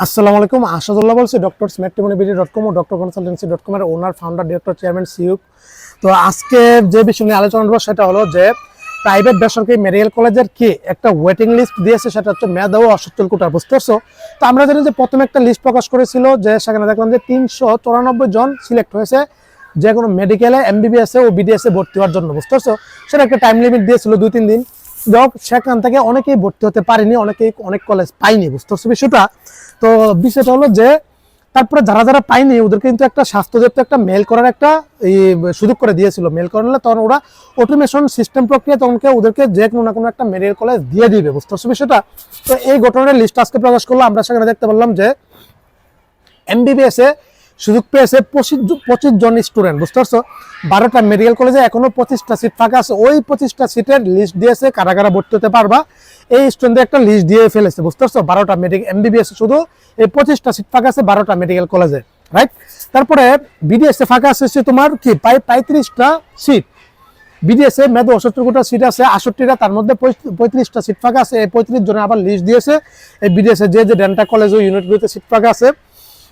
আসসালামু আলাইকুম, আসাদুল্লাহ বলছি ডক্টরসমেট্রিমনিবিডি.com ও ডক্টর কনসালটেন্সি.com এর ওনার, ফাউন্ডার, ডিরেক্টর, চেয়ারম্যান, সিইও। তো আজকে যে বিষয় নিয়ে আলোচনা করবো সেটা হলো যে প্রাইভেট বেসরকারি মেডিকেল কলেজের কি একটা ওয়েটিং লিস্ট দিয়েছে, সেটা হচ্ছে মেধা ও অসচ্ছল কোটা। বুঝতে পারছো? তো আমরা জানি যে প্রথমে একটা লিস্ট প্রকাশ করেছিল, যে সেখানে দেখলাম যে 394 জন সিলেক্ট হয়েছে যে কোনো মেডিকেলে এমবিবিএস ও বিডিএস এ ভর্তি হওয়ার জন্য। বুঝতে পারছো? সেটা একটা টাইম লিমিট দিয়েছিল 2-3 দিন। সেখান থেকে অনেকেই ভর্তি হতে পারেনি, অনেক কলেজ পাইনি। বুঝতে পারছো বিষয়টা? তো বিষয়টা হলো যে তারপরে যারা যারা পায়নি ওদেরকে কিন্তু একটা স্বাস্থ্য দপ্তর একটা মেল করার একটা সুযোগ করে দিয়েছিল। মেল করলে তখন ওরা অটোমেশন সিস্টেম প্রক্রিয়া তখন ওদেরকে যে কোনো না কোনো একটা মেডিকেল কলেজ দিয়ে দিবে। বুঝতে পারছো বিষয়টা? তো এই ঘটনার লিস্ট আজকে প্রকাশ করলো। আমরা সেখানে দেখতে পারলাম যে এমবিবিএস এ সুযোগ পেয়েছে 25 জন স্টুডেন্ট। বুঝতে পারছো? 12টা মেডিকেল কলেজে এখনো 25টা সিট ফাঁকা আছে। ওই 25টা সিটের লিস্ট দিয়েছে, কারা কারা ভর্তি হতে পারবা এই স্টুডেন্টদের একটা লিস্ট দিয়ে ফেলেছে। বুঝতে পারছো? 12টা মেডিকেল এমবিবিএস শুধু এই 25টা সিট ফাঁকা আছে 12টা মেডিকেল কলেজে, রাইট? তারপরে বিডিএস এ ফাঁকা আছে তোমার কি প্রায় 35টা সিট। বিডিএস এ মেধা অসচ্ছল কোটা সিট আছে 68টা, তার মধ্যে 35টা সিট ফাঁকা আছে। এই 35 জনের আবার লিস্ট দিয়েছে এই বিডিএস এ যে ডেন্টাল কলেজ ও ইউনিটগুলোতে সিট ফাঁকা আছে।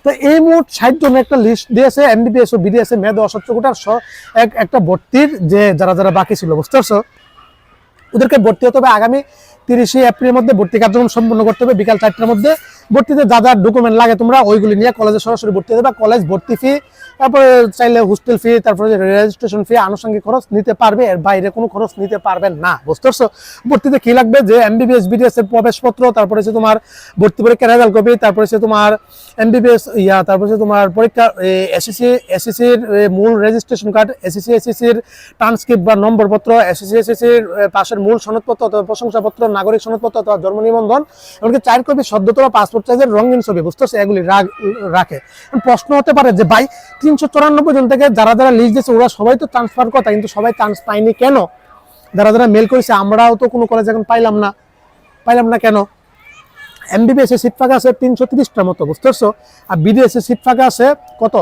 তো এই মোট 60 জনের একটা লিস্ট দিয়েছে এমবিবিএস ও বিডিএস এ মেধা অসচ্ছল কোটার একটা ভর্তির যে যারা যারা বাকি ছিল। বুঝতে পারছো? ওদেরকে ভর্তি হতে হবে আগামী 30 এপ্রিলের মধ্যে। ভর্তি কার্যক্রম সম্পন্ন করতে হবে বিকাল 4টার মধ্যে। ভর্তিতে যা যা ডকুমেন্ট লাগে তোমরা ওইগুলি নিয়ে কলেজে সরাসরি ভর্তি হতে হবে। কলেজ ভর্তি ফি, তারপরে চাইলে হোস্টেল ফি, তারপরে রেজিস্ট্রেশন ফি, আনুষঙ্গিক খরচ নিতে পারবে, এর বাইরে কোনো খরচ নিতে পারবেন না। বুঝতে পারছো? ভর্তিতে কি লাগবে? যে এমবিবিএস বিডিএস এর প্রবেশপত্র, তারপরে হচ্ছে তোমার ভর্তি পরীক্ষার রেজাল্ট কপি, তারপরে হচ্ছে তোমার এমবিবিএস তারপরে হচ্ছে তোমার পরীক্ষা এসএসসির মূল রেজিস্ট্রেশন কার্ড, এসএসসির ট্রান্সক্রিপ্ট বা নম্বরপত্র, এসএসসির পাশের মূল সনদপত্র অথবা প্রশংসাপত্র, নাগরিক সনদপত্র অথবা জন্ম নিবন্ধন, এমনকি 4 কপি সদ্যতর পাসপোর্ট সাইজের রঙিন ছবি। বুঝতে পারছো? এগুলি রাখে। প্রশ্ন হতে পারে যে ভাই 394 জন থেকে যারা যারা লিস্ট দিয়েছে ওরা সবাই তো ট্রান্সফার কথা, কিন্তু সবাই চান্স পায়নি কেন? যারা যারা মেল করেছে আমরাও তো কোনো কলেজ এখন পাইলাম না কেন? এমবিবিএস এর সিট ফাঁকা আছে 330টার মতো। বুঝতে পারছো? আর বিডিএস এর সিট ফাঁকা আছে কত?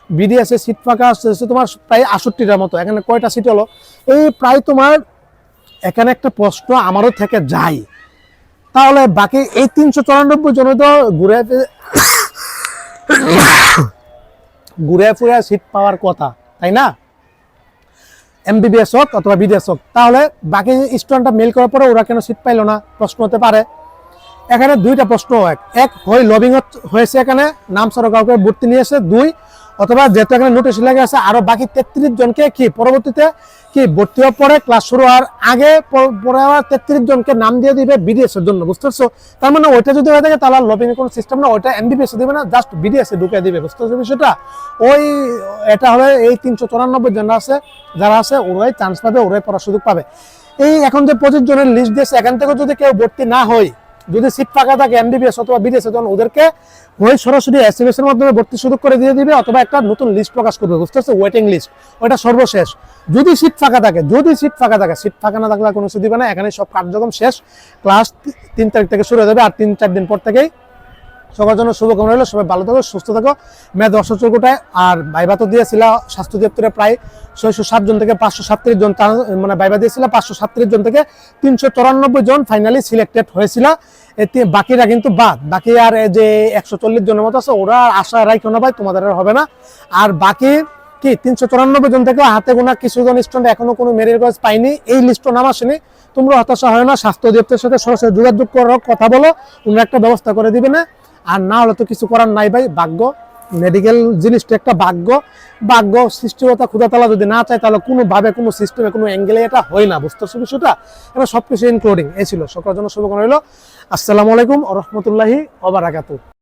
বিডিএস এর সিট ফাঁকা আছে তোমার প্রায় 68টার মতো। এখানে কয়টা সিট হলো? এই প্রায় তোমার এখানে একটা প্রশ্ন আমারও থেকে যায়, তাহলে বাকি এই 394 জন তো ঘুরে ফুরে সিট পাওয়ার কথা, তাই না? এমবিবিএস হোক অথবা বিডিএস হোক, তাহলে বাকি স্টুডেন্টটা মেল করার পরে ওরা কেন সিট পাইলো না? প্রশ্ন হতে পারে। এখানে দুইটা প্রশ্ন, এক হয় লবিং হয়েছে, এখানে নাম ছাড়া কাউকে ভর্তি নিয়েছে, 2 অথবা যেহেতু এখানে নোটিশ লেগে আছে আরো বাকি 33 জনকে কি পরবর্তীতে কি ভর্তি হওয়ার পরে ক্লাস শুরু হওয়ার আগে পরে আবার 33 জনকে নাম দিয়ে দিবে বিডিএস এর জন্য। বুঝতে পারছো? তার মানে ওইটা যদি হয়ে থাকে তাহলে লবিং এর কোনো সিস্টেম না, ওইটা এমবিবিএস দিবে না, জাস্ট বিডিএস এ ঢুকে দিবে। বুঝতে পারছো বিষয়টা? এটা হবে এই 394 জন আছে যারা আছে ওরাই চান্স পাবে, ওরাই পড়ার সুযোগ পাবে। এই এখন যে 25 জনের লিস্ট দিয়েছে, এখান থেকে যদি কেউ ভর্তি না হয়, যদি সিট ফাঁকা থাকে এমবিবিএস অথবা বিডিএস, তখন ওদেরকে হয় সরাসরি এসএমএস এর মাধ্যমে ভর্তি সুযোগ করে দিয়ে দিবে অথবা একটা নতুন লিস্ট প্রকাশ করবে। বুঝতে পারছো? ওয়েটিং লিস্ট, ওটা সর্বশেষ। যদি সিট ফাঁকা থাকে, সিট ফাঁকা না থাকলে কোনো কিছু দিবে না। এখানে সব কার্যক্রম শেষ। ক্লাস 3 তারিখ থেকে শুরু হয়ে যাবে, আর 3-4 দিন পর থেকেই। সবার জন্য শুভকামনা রইল, সবাই ভালো থাকো, সুস্থ থাকো। মেধা অসচ্ছল কোটায় আর ভাইবা তো দিয়েছিল স্বাস্থ্য দপ্তরে প্রায় 607 জন থেকে 537 জন, মানে ভাইবা দিয়েছিল 537 জন থেকে 394 জন ফাইনালি সিলেক্টেড হয়েছিল। বাকিরা কিন্তু বাদ, বাকি আর যে 140 জনের মতো আছে ওরা আশা রাখো না ভাই, তোমাদের আর হবে না। আর বাকি কি 394 জন থেকে হাতে গোনা কিছু জন স্টুডেন্ট এখনো কোনো মেরিট কলেজ পাইনি, এই লিস্টও নাম আসেনি। তোমরা হতাশা হয় না, স্বাস্থ্য দপ্তরের সাথে সরাসরি যোগাযোগ করো, কথা বলো, তোমরা একটা ব্যবস্থা করে দিবে না। আর না হলে তো কিছু করার নাই ভাই, ভাগ্য। মেডিকেল জিনিসটা একটা ভাগ্য সৃষ্টিকর্তা ক্ষুধাতালা যদি না চায় তাহলে কোনোভাবে কোনো সিস্টেমে কোনো অ্যাঙ্গেলে এটা হয় না। বুঝতে পারছো বিষয়টা? এবার সবকিছু ইনক্লুডিং এই ছিল। সকলের জন্য শুভকামনা রইল। আসসালামু আলাইকুম ওয়া রাহমাতুল্লাহি ওয়া বারাকাতুহু।